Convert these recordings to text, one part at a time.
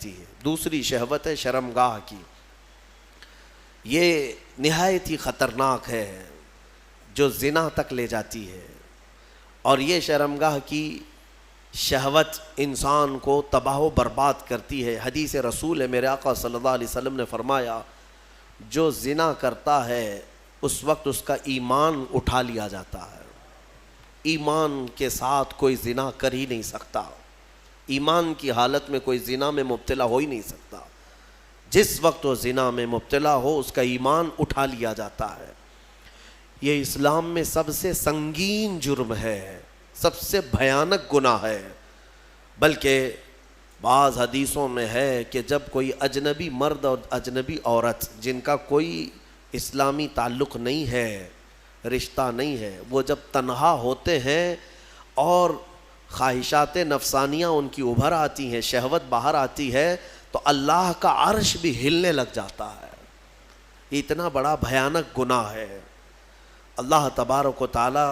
جاتی ہے۔ دوسری شہوت ہے شرمگاہ کی، یہ نہایت ہی خطرناک ہے جو زنا تک لے جاتی ہے، اور یہ شرمگاہ کی شہوت انسان کو تباہ و برباد کرتی ہے۔ حدیث رسول ہے، میرے آقا صلی اللہ علیہ وسلم نے فرمایا جو زنا کرتا ہے اس وقت اس کا ایمان اٹھا لیا جاتا ہے۔ ایمان کے ساتھ کوئی زنا کر ہی نہیں سکتا، ایمان کی حالت میں کوئی زنا میں مبتلا ہو ہی نہیں سکتا۔ جس وقت وہ زنا میں مبتلا ہو اس کا ایمان اٹھا لیا جاتا ہے۔ یہ اسلام میں سب سے سنگین جرم ہے، سب سے بھیانک گناہ ہے، بلکہ بعض حدیثوں میں ہے کہ جب کوئی اجنبی مرد اور اجنبی عورت جن کا کوئی اسلامی تعلق نہیں ہے، رشتہ نہیں ہے، وہ جب تنہا ہوتے ہیں اور خواہشات نفسانیہ ان کی ابھر آتی ہیں، شہوت باہر آتی ہے، تو اللہ کا عرش بھی ہلنے لگ جاتا ہے۔ یہ اتنا بڑا بھیانک گناہ ہے۔ اللہ تبارک و تعالی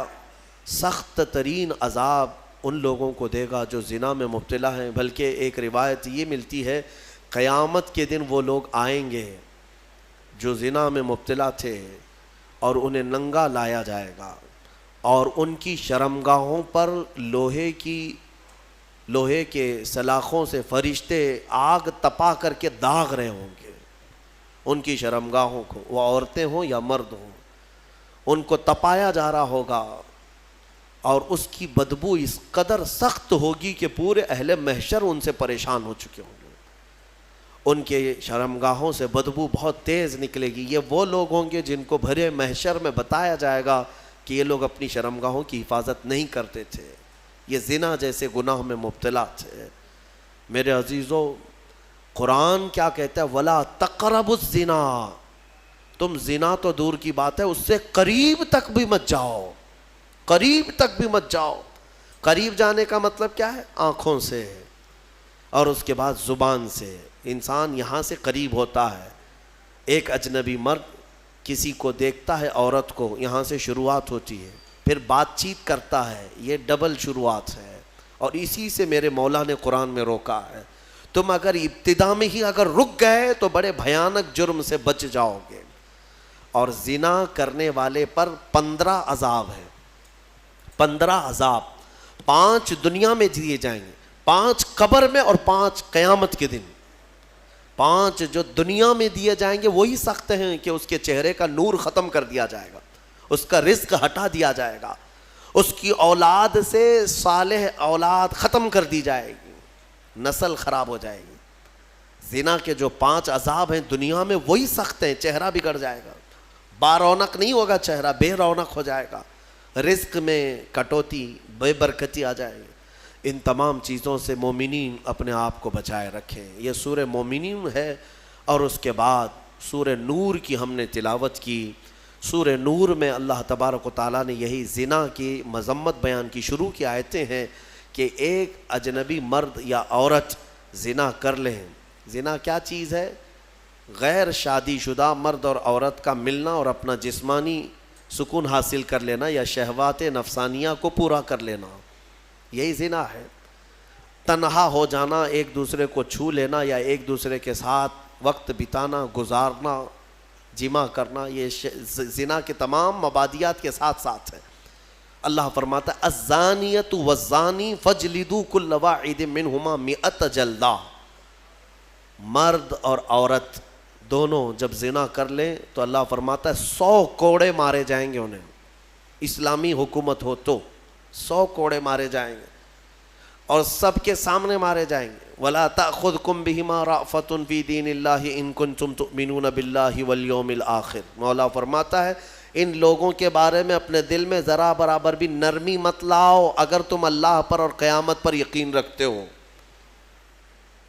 سخت ترین عذاب ان لوگوں کو دے گا جو زنا میں مبتلا ہیں، بلکہ ایک روایت یہ ملتی ہے قیامت کے دن وہ لوگ آئیں گے جو زنا میں مبتلا تھے اور انہیں ننگا لایا جائے گا، اور ان کی شرمگاہوں پر لوہے کے سلاخوں سے فرشتے آگ تپا کر کے داغ رہے ہوں گے ان کی شرمگاہوں کو، وہ عورتیں ہوں یا مرد ہوں، ان کو تپایا جا رہا ہوگا، اور اس کی بدبو اس قدر سخت ہوگی کہ پورے اہل محشر ان سے پریشان ہو چکے ہوں گے۔ ان کے شرمگاہوں سے بدبو بہت تیز نکلے گی۔ یہ وہ لوگ ہوں گے جن کو بھرے محشر میں بتایا جائے گا کہ یہ لوگ اپنی شرمگاہوں کی حفاظت نہیں کرتے تھے، یہ زنا جیسے گناہ میں مبتلا تھے۔ میرے عزیزو، قرآن کیا کہتا ہے؟ وَلَا تَقْرَبُوا الزِّنَا، تم زنا تو دور کی بات ہے، اس سے قریب تک بھی مت جاؤ، قریب تک بھی مت جاؤ۔ قریب جانے کا مطلب کیا ہے؟ آنکھوں سے، اور اس کے بعد زبان سے۔ انسان یہاں سے قریب ہوتا ہے، ایک اجنبی مرد کسی کو دیکھتا ہے، عورت کو، یہاں سے شروعات ہوتی ہے، پھر بات چیت کرتا ہے، یہ ڈبل شروعات ہے، اور اسی سے میرے مولا نے قرآن میں روکا ہے۔ تم اگر ابتدا میں ہی اگر رک گئے تو بڑے بھیانک جرم سے بچ جاؤ گے۔ اور زنا کرنے والے پر 15 عذاب ہیں، 15 عذاب، 5 دنیا میں دیے جائیں گے، 5 قبر میں اور 5 قیامت کے دن۔ 5 جو دنیا میں دیے جائیں گے وہی سخت ہیں کہ اس کے چہرے کا نور ختم کر دیا جائے گا، اس کا رزق ہٹا دیا جائے گا، اس کی اولاد سے صالح اولاد ختم کر دی جائے گی، نسل خراب ہو جائے گی۔ زنا کے جو 5 عذاب ہیں دنیا میں وہی سخت ہیں، چہرہ بگڑ جائے گا، بارونق نہیں ہوگا چہرہ، بے رونق ہو جائے گا، رزق میں کٹوتی، بے برکتی آ جائے گی۔ ان تمام چیزوں سے مومنین اپنے آپ کو بچائے رکھیں۔ یہ سورہ مومنین ہے، اور اس کے بعد سورہ نور کی ہم نے تلاوت کی۔ سورہ نور میں اللہ تبارک و تعالیٰ نے یہی زنا کی مذمت بیان کی۔ شروع کی آیتیں ہیں کہ ایک اجنبی مرد یا عورت زنا کر لیں۔ زنا کیا چیز ہے؟ غیر شادی شدہ مرد اور عورت کا ملنا اور اپنا جسمانی سکون حاصل کر لینا یا شہوات نفسانیہ کو پورا کر لینا، یہی زنا ہے۔ تنہا ہو جانا، ایک دوسرے کو چھو لینا یا ایک دوسرے کے ساتھ وقت بتانا، گزارنا، جمع کرنا، یہ زنا کے تمام مبادیات کے ساتھ ساتھ ہے۔ اللہ فرماتا ہے الزانیۃ والزانی فاجلدوا کل واحد منہما 100 جلدہ۔ مرد اور عورت دونوں جب زنا کر لیں تو اللہ فرماتا ہے 100 کوڑے مارے جائیں گے انہیں۔ اسلامی حکومت ہو تو 100 کوڑے مارے جائیں گے، اور سب کے سامنے مارے جائیں گے۔ وَلَا تَأْخُذْكُمْ بِهِمَا رَأْفَةٌ فِي دِينِ اللَّهِ إِن كُنتُمْ تُؤْمِنُونَ بِاللَّهِ وَالْيَوْمِ الْآخِرِ۔ مولا فرماتا ہے ان لوگوں کے بارے میں اپنے دل میں ذرا برابر بھی نرمی مت لاؤ اگر تم اللہ پر اور قیامت پر یقین رکھتے ہو۔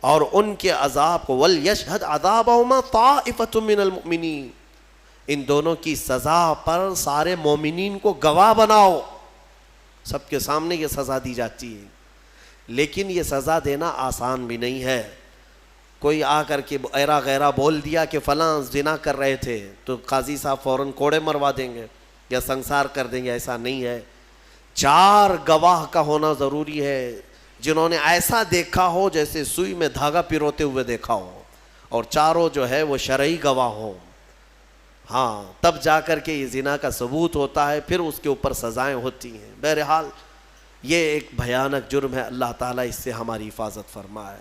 اور ان کے عذاب کو وَلْيَشْهَدْ عَذَابَهُمَا طَائِفَةٌ مِّنَ الْمُؤْمِنِينَ، ان دونوں کی سزا پر سارے مومنین کو گواہ بناؤ۔ سب کے سامنے یہ سزا دی جاتی ہے، لیکن یہ سزا دینا آسان بھی نہیں ہے۔ کوئی آ کر کے ایرا غیرہ بول دیا کہ فلاں زنا کر رہے تھے تو قاضی صاحب فوراً کوڑے مروا دیں گے یا سنسار کر دیں گے، ایسا نہیں ہے۔ 4 گواہ کا ہونا ضروری ہے، جنہوں نے ایسا دیکھا ہو جیسے سوئی میں دھاگا پیروتے ہوئے دیکھا ہو، اور چاروں جو ہے وہ شرعی گواہ ہوں، ہاں تب جا کر کے یہ زنا کا ثبوت ہوتا ہے، پھر اس کے اوپر سزائیں ہوتی ہیں۔ بہرحال یہ ایک بھیانک جرم ہے، اللہ تعالیٰ اس سے ہماری حفاظت فرمائے۔